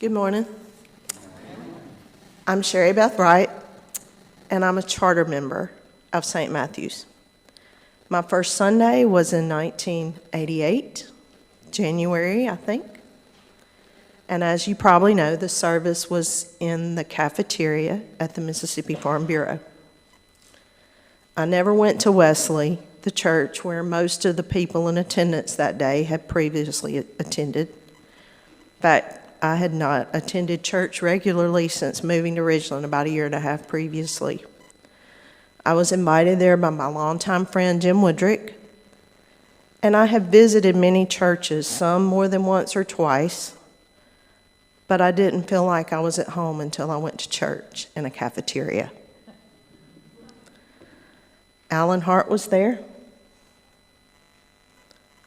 Good morning. I'm Sherribeth Wright, and I'm a charter member of St. Matthew's. My first Sunday was in 1988, January, I think. And as you probably know, the service was in the cafeteria at the Mississippi Farm Bureau. I never went to Wesley, the church where most of the people in attendance that day had previously attended. In fact, I had not attended church regularly since moving to Ridgeland about a year and a half previously. I was invited there by my longtime friend Jim Woodrick, and I have visited many churches, some more than once or twice, but I didn't feel like I was at home until I went to church in a cafeteria. Alan Hart was there.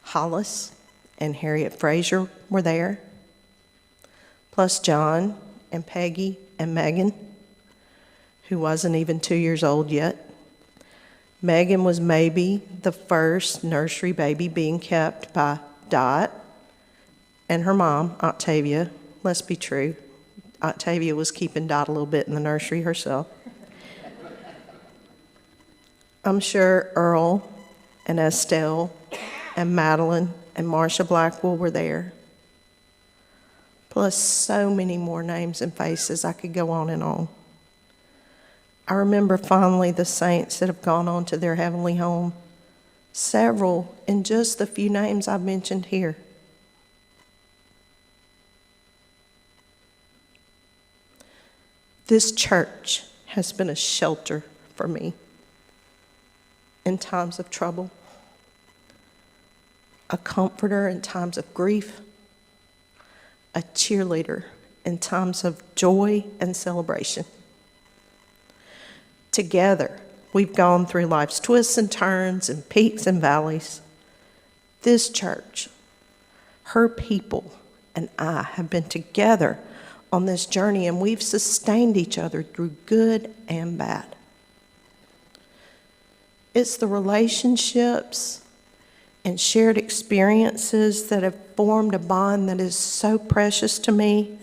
Hollis and Harriet Frazier were there, plus John and Peggy and Megan, who wasn't even 2 years old yet. Megan was maybe the first nursery baby being kept by Dot and her mom, Octavia. Let's be true. Octavia was keeping Dot a little bit in the nursery herself. I'm sure Earl and Estelle and Madeline and Marcia Blackwell were there. Plus so many more names and faces. I could go on and on. I remember fondly the saints that have gone on to their heavenly home, several in just the few names I've mentioned here. This church has been a shelter for me in times of trouble, a comforter in times of grief, a cheerleader in times of joy and celebration. Together, we've gone through life's twists and turns and peaks and valleys. This church, her people, and I have been together on this journey, and we've sustained each other through good and bad. It's the relationships and shared experiences that have formed a bond that is so precious to me,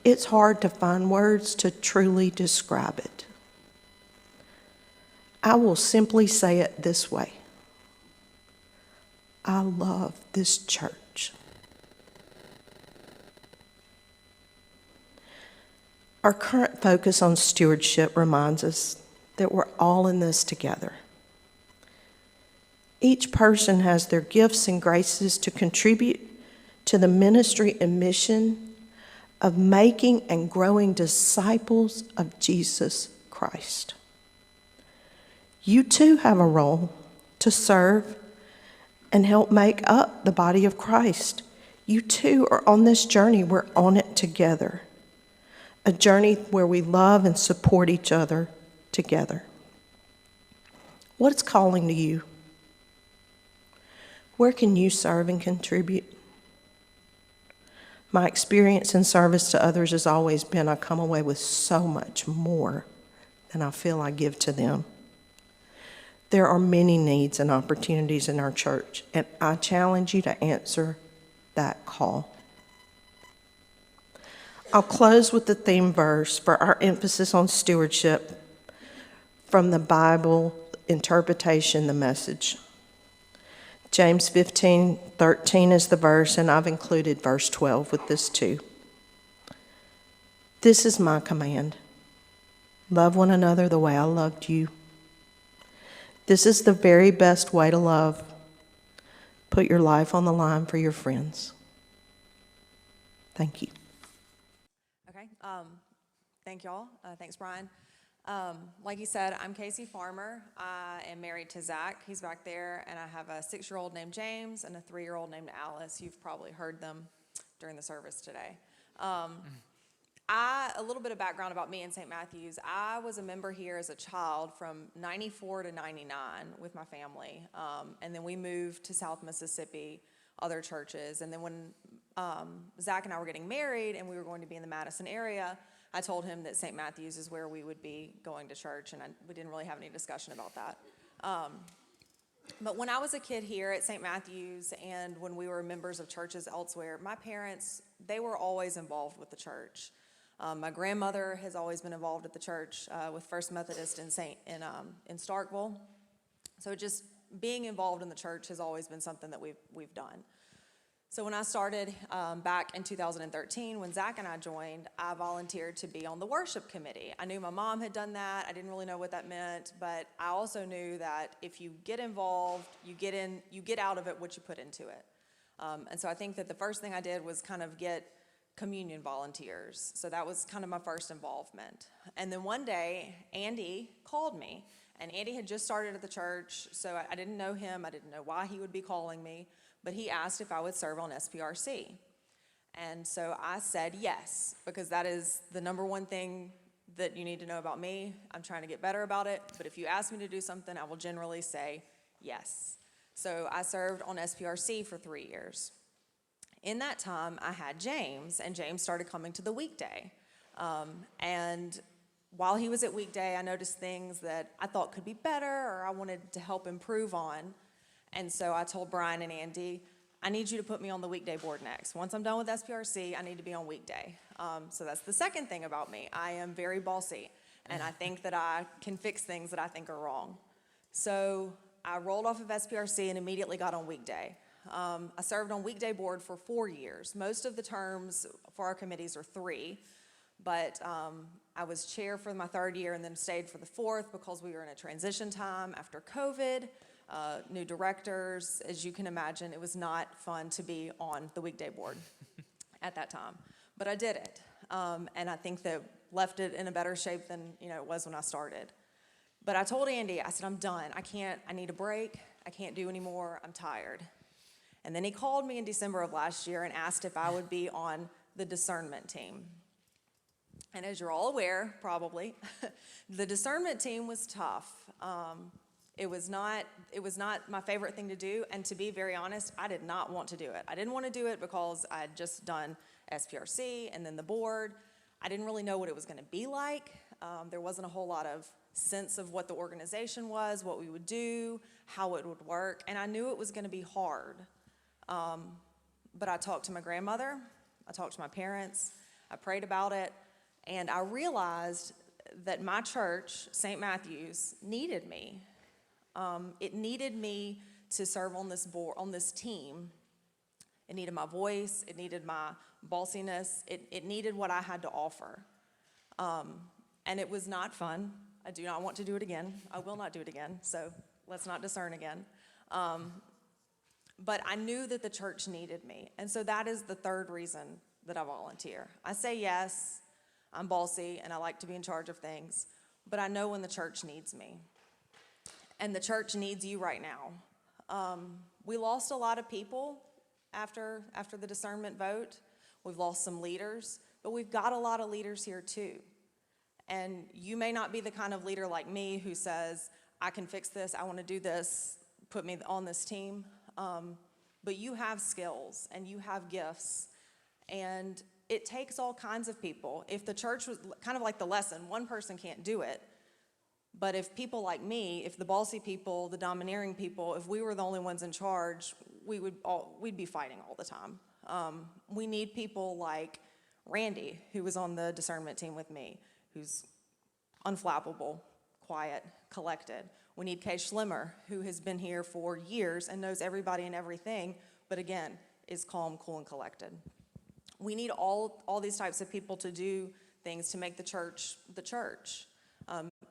it's hard to find words to truly describe it. I will simply say it this way. I love this church. Our current focus on stewardship reminds us that we're all in this together. Each person has their gifts and graces to contribute to the ministry and mission of making and growing disciples of Jesus Christ. You too have a role to serve and help make up the body of Christ. You too are on this journey. We're on it together. A journey where we love and support each other together. What's calling to you? Where can you serve and contribute? My experience in service to others has always been I come away with so much more than I feel I give to them. There are many needs and opportunities in our church, and I challenge you to answer that call. I'll close with the theme verse for our emphasis on stewardship from the Bible interpretation, the Message. James 15:13 is the verse, and I've included verse 12 with this too. This is my command. Love one another the way I loved you. This is the very best way to love. Put your life on the line for your friends. Thank you. Okay, thank y'all. Thanks, Brian. Like he said, I'm Casey Farmer. I am married to Zach. He's back there, and I have a 6-year-old named James and a 3-year-old named Alice. You've probably heard them during the service today. A little bit of background about me and St. Matthew's. I was a member here as a child from 94 to 99 with my family, and then we moved to South Mississippi, other churches, and then when Zach and I were getting married and we were going to be in the Madison area, I told him that St. Matthew's is where we would be going to church, and we didn't really have any discussion about that. But when I was a kid here at St. Matthew's and when we were members of churches elsewhere, my parents, they were always involved with the church. My grandmother has always been involved at the church with First Methodist in Starkville. So just being involved in the church has always been something that we've done. So when I started back in 2013, when Zach and I joined, I volunteered to be on the worship committee. I knew my mom had done that. I didn't really know what that meant, but I also knew that if you get involved, you get out of it what you put into it. And so I think that the first thing I did was kind of get communion volunteers. So that was kind of my first involvement. And then one day, Andy called me, and Andy had just started at the church, so I didn't know him. I didn't know why he would be calling me. But he asked if I would serve on SPRC. And so I said yes, because that is the number one thing that you need to know about me. I'm trying to get better about it, but if you ask me to do something, I will generally say yes. So I served on SPRC for 3 years. In that time, I had James, and James started coming to the weekday. And while he was at weekday, I noticed things that I thought could be better or I wanted to help improve on. And so I told Brian and Andy, I need you to put me on the weekday board next. Once I'm done with SPRC, I need to be on weekday. So that's the second thing about me. I am very bossy, and I think that I can fix things that I think are wrong. So I rolled off of SPRC and immediately got on weekday. I served on weekday board for 4 years. Most of the terms for our committees are 3, but I was chair for my 3rd year and then stayed for the 4th because we were in a transition time after COVID. New directors, as you can imagine, it was not fun to be on the weekday board at that time. But I did it, and I think that left it in a better shape than it was when I started. But I told Andy, I said, I'm done. I need a break. I can't do anymore. I'm tired. And then he called me in December of last year and asked if I would be on the discernment team. And as you're all aware, probably, the discernment team was tough. It was not my favorite thing to do, and to be very honest, I did not want to do it. I didn't want to do it because I had just done SPRC and then the board. I didn't really know what it was going to be like. There wasn't a whole lot of sense of what the organization was, what we would do, how it would work, and I knew it was going to be hard. But I talked to my grandmother, I talked to my parents, I prayed about it, and I realized that my church, St. Matthew's, needed me. It needed me to serve on this board, on this team. It needed my voice. It needed my bossiness. It needed what I had to offer. And it was not fun. I do not want to do it again. I will not do it again, so let's not discern again. But I knew that the church needed me, and so that is the 3rd reason that I volunteer. I say yes, I'm bossy, and I like to be in charge of things, but I know when the church needs me. And the church needs you right now. We lost a lot of people after the discernment vote. We've lost some leaders, but we've got a lot of leaders here too. And you may not be the kind of leader like me who says, I can fix this, I want to do this, put me on this team. But you have skills and you have gifts, and it takes all kinds of people. If the church was kind of like the lesson, one person can't do it. But if people like me, if the bossy people, the domineering people, if we were the only ones in charge, we'd be fighting all the time. We need people like Randy, who was on the discernment team with me, who's unflappable, quiet, collected. We need Kay Schlimmer, who has been here for years and knows everybody and everything, but again, is calm, cool, and collected. We need all these types of people to do things to make the church the church.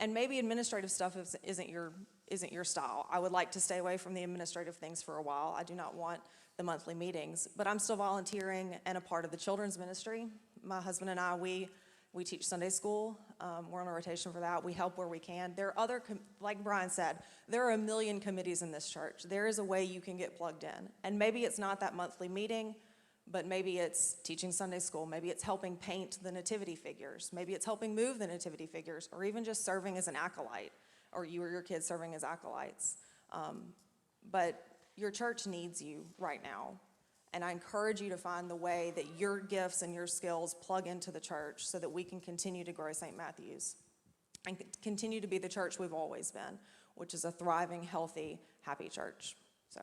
And maybe administrative stuff isn't your style. I would like to stay away from the administrative things for a while. I do not want the monthly meetings, but I'm still volunteering and a part of the children's ministry. My husband and I, we teach Sunday school. We're on a rotation for that. We help where we can. There are other, like Brian said, there are a million committees in this church. There is a way you can get plugged in. And maybe it's not that monthly meeting, but maybe it's teaching Sunday school. Maybe it's helping paint the nativity figures. Maybe it's helping move the nativity figures, or even just serving as an acolyte, or you or your kids serving as acolytes. But your church needs you right now. And I encourage you to find the way that your gifts and your skills plug into the church so that we can continue to grow St. Matthew's and continue to be the church we've always been. which is a thriving, healthy, happy church. So.